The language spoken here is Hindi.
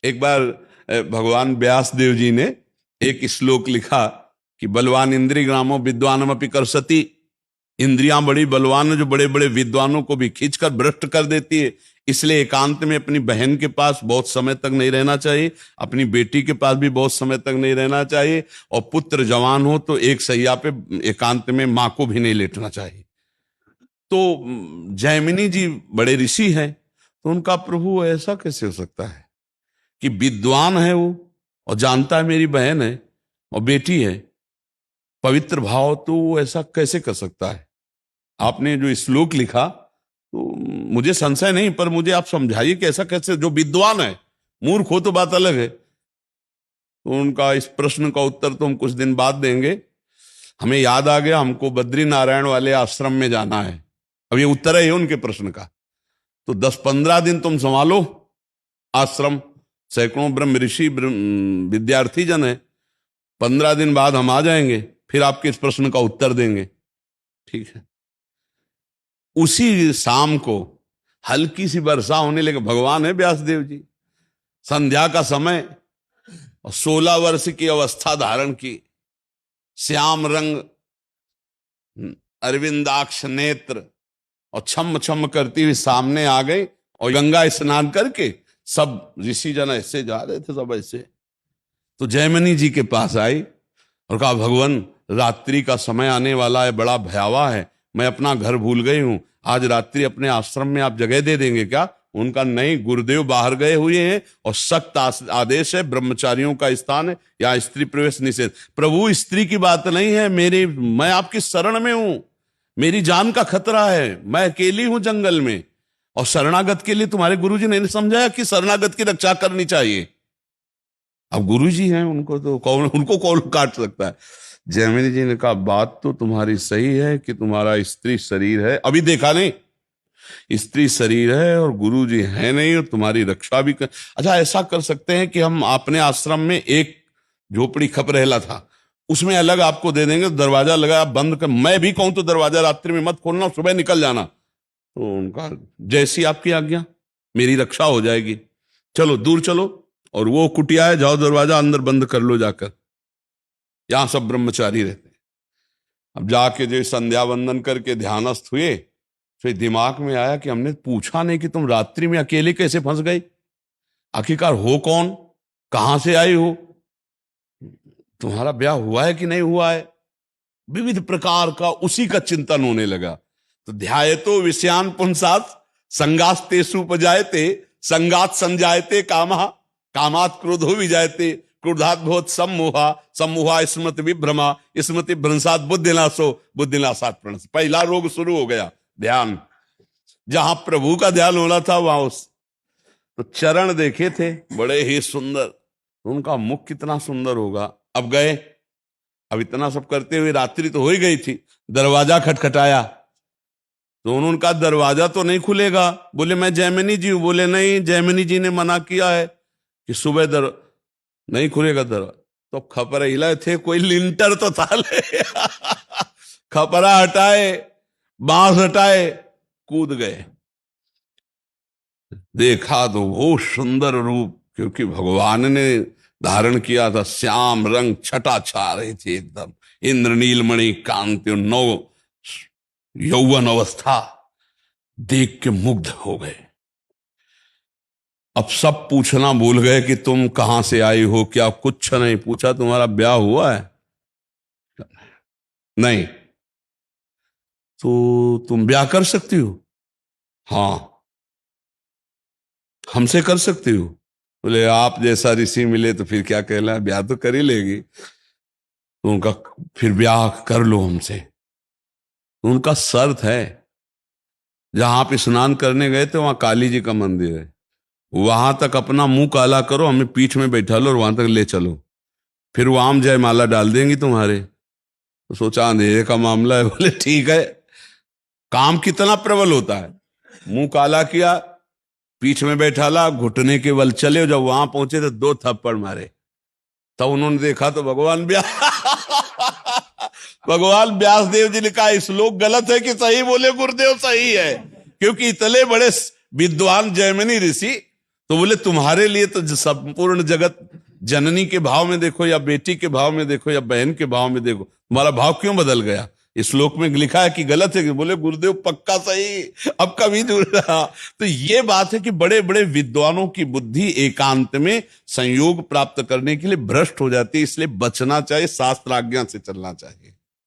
एक बार भगवान व्यास देव जी ने एक श्लोक लिखा कि बलवान इंद्रिय ग्रामो विद्वानमपि कर्षति। इंद्रियां बड़ी बलवान, जो बड़े बड़े विद्वानों को भी खींचकर भ्रष्ट कर देती है। इसलिए एकांत में अपनी बहन के पास बहुत समय तक नहीं रहना चाहिए, अपनी बेटी के पास भी बहुत समय तक नहीं रहना चाहिए, और पुत्र जवान हो तो एक सैया पे एकांत में मां को भी नहीं लेटना चाहिए। तो जैमिनी जी बड़े ऋषि हैं, तो उनका प्रभु ऐसा कैसे हो सकता है कि विद्वान है वो और जानता है मेरी बहन है और बेटी है, पवित्र भाव, तो वो ऐसा कैसे कर सकता है? आपने जो श्लोक लिखा तो मुझे संशय नहीं, पर मुझे आप समझाइए कि ऐसा कैसे, जो विद्वान है, मूर्ख हो तो बात अलग है। तो उनका इस प्रश्न का उत्तर तो हम कुछ दिन बाद देंगे। हमें याद आ गया, हमको बद्री नारायण वाले आश्रम में जाना है। अब ये उत्तर है उनके प्रश्न का। तो 10-15 दिन तुम संभालो आश्रम, सैकड़ों ब्रह्म ऋषि विद्यार्थी जन है। 15 दिन बाद हम आ जाएंगे, फिर आपके इस प्रश्न का उत्तर देंगे, ठीक है? उसी शाम को हल्की सी वर्षा होने लगी। भगवान है व्यासदेव जी, संध्या का समय, और 16 वर्ष की अवस्था धारण की, श्याम रंग, अरविंदाक्ष नेत्र, और छम छम करती हुई सामने आ गई। और गंगा स्नान करके सब ऋषि जन ऐसे जा रहे थे, सब ऐसे। तो जैमिनी जी के पास आई और कहा, भगवान रात्रि का समय आने वाला है, बड़ा भयावह है, मैं अपना घर भूल गई हूं, आज रात्रि अपने आश्रम में आप जगह दे देंगे क्या? उनका नहीं, गुरुदेव बाहर गए हुए हैं और सख्त आदेश है, ब्रह्मचारियों का स्थान है, या स्त्री प्रवेश निषेध। प्रभु स्त्री की बात नहीं है, मैं आपकी शरण में हूं, मेरी जान का खतरा है, मैं अकेली हूं जंगल में, और शरणागत के लिए तुम्हारे गुरुजी ने समझाया कि शरणागत की रक्षा करनी चाहिए। अब गुरुजी हैं, उनको कौन काट सकता है? जैमिनी जी ने कहा, बात तो तुम्हारी सही है कि तुम्हारा स्त्री शरीर है, अभी देखा नहीं, स्त्री शरीर है और गुरु जी है नहीं, और तुम्हारी रक्षा भी कर। अच्छा, ऐसा कर सकते हैं कि हम अपने आश्रम में एक झोपड़ी खप रहला था, उसमें अलग आपको दे देंगे, दरवाजा लगा, आप बंद कर, मैं भी कहूं तो दरवाजा रात्रि में मत खोलना, सुबह निकल जाना। तो उनका, जैसी आपकी आज्ञा, मेरी रक्षा हो जाएगी, चलो दूर चलो, और वो कुटिया है, जाओ दरवाजा अंदर बंद कर लो जाकर, यहां सब ब्रह्मचारी रहते हैं। अब जाके जो संध्या वंदन करके ध्यानस्थ हुए, फिर दिमाग में आया कि हमने पूछा नहीं कि तुम रात्रि में अकेले कैसे फंस गई, आखिरकार हो कौन, कहां से आई हो, तुम्हारा ब्याह हुआ है कि नहीं हुआ है, विविध प्रकार का उसी का चिंतन होने लगा। तो ध्यायतो विषयान पुंसात संगास्तेषु उपजायते, संगात संजायते कामः, कामात् क्रोधो विजायते, क्रोधात् भवति सम्मोहा, सम्मोहा स्मृति विभ्रमा, स्मृति भ्रंशात् बुद्धिनाशो, बुद्धिनाशात् प्रणश। पहला रोग शुरू हो गया, ध्यान। जहां प्रभु का ध्यान होना था वहां तो चरण देखे थे बड़े ही सुंदर, उनका मुख कितना सुंदर होगा। अब गए, अब इतना सब करते हुए रात्रि तो हो ही गई थी, दरवाजा खटखटाया, तो उन्होंने कहा दरवाजा तो नहीं खुलेगा। बोले मैं जैमिनी जी हूं। बोले नहीं, जैमिनी जी ने मना किया है कि सुबह नहीं खुलेगा दरवाजा। तो खपरा हिलाए थे, कोई लिंटर तो था ले खपरा हटाए, बांस हटाए, कूद गए। देखा तो वो सुंदर रूप, क्योंकि भगवान ने धारण किया था, श्याम रंग, छटा छा रही थी एकदम, इंद्रनील मणि कांति, नौ यौवन अवस्था, देख के मुग्ध हो गए। अब सब पूछना भूल गए कि तुम कहां से आई हो, क्या कुछ नहीं पूछा, तुम्हारा ब्याह हुआ है? नहीं। तो तुम ब्याह कर सकती हो? हाँ, हमसे कर सकती हो? बोले आप जैसा ऋषि मिले तो फिर क्या कहला, ब्याह तो कर ही लेगी। तो उनका, फिर ब्याह कर लो हमसे। तो उनका शर्त है, जहां आप स्नान करने गए थे वहां काली जी का मंदिर है, वहां तक अपना मुंह काला करो, हमें पीठ में बैठा लो और वहां तक ले चलो, फिर वो आम जयमाला डाल देंगी तुम्हारे। तो सोचा अंधेरे का मामला है, बोले ठीक है। काम कितना प्रबल होता है, मुंह काला किया, पीठ में बैठा ला, घुटने के बल चले। जब वहां पहुंचे तो 2 थप्पड़ मारे। तब उन्होंने देखा तो भगवान व्यास देव जी ने कहा, श्लोक गलत है कि सही? बोले गुरुदेव सही है, क्योंकि इतने बड़े विद्वान जैमिनी ऋषि तो बोले तुम्हारे लिए तो संपूर्ण जगत जननी के भाव में देखो या बेटी के भाव में देखो या बहन के भाव में देखो, तुम्हारा भाव क्यों बदल गया? इस श्लोक में लिखा है कि गलत है? कि बोले गुरुदेव पक्का सही, अब कभी जुड़ रहा। तो ये बात है कि बड़े बड़े विद्वानों की बुद्धि एकांत में संयोग प्राप्त करने के लिए भ्रष्ट हो जाती है, इसलिए बचना चाहिए, शास्त्राज्ञा से चलना चाहिए।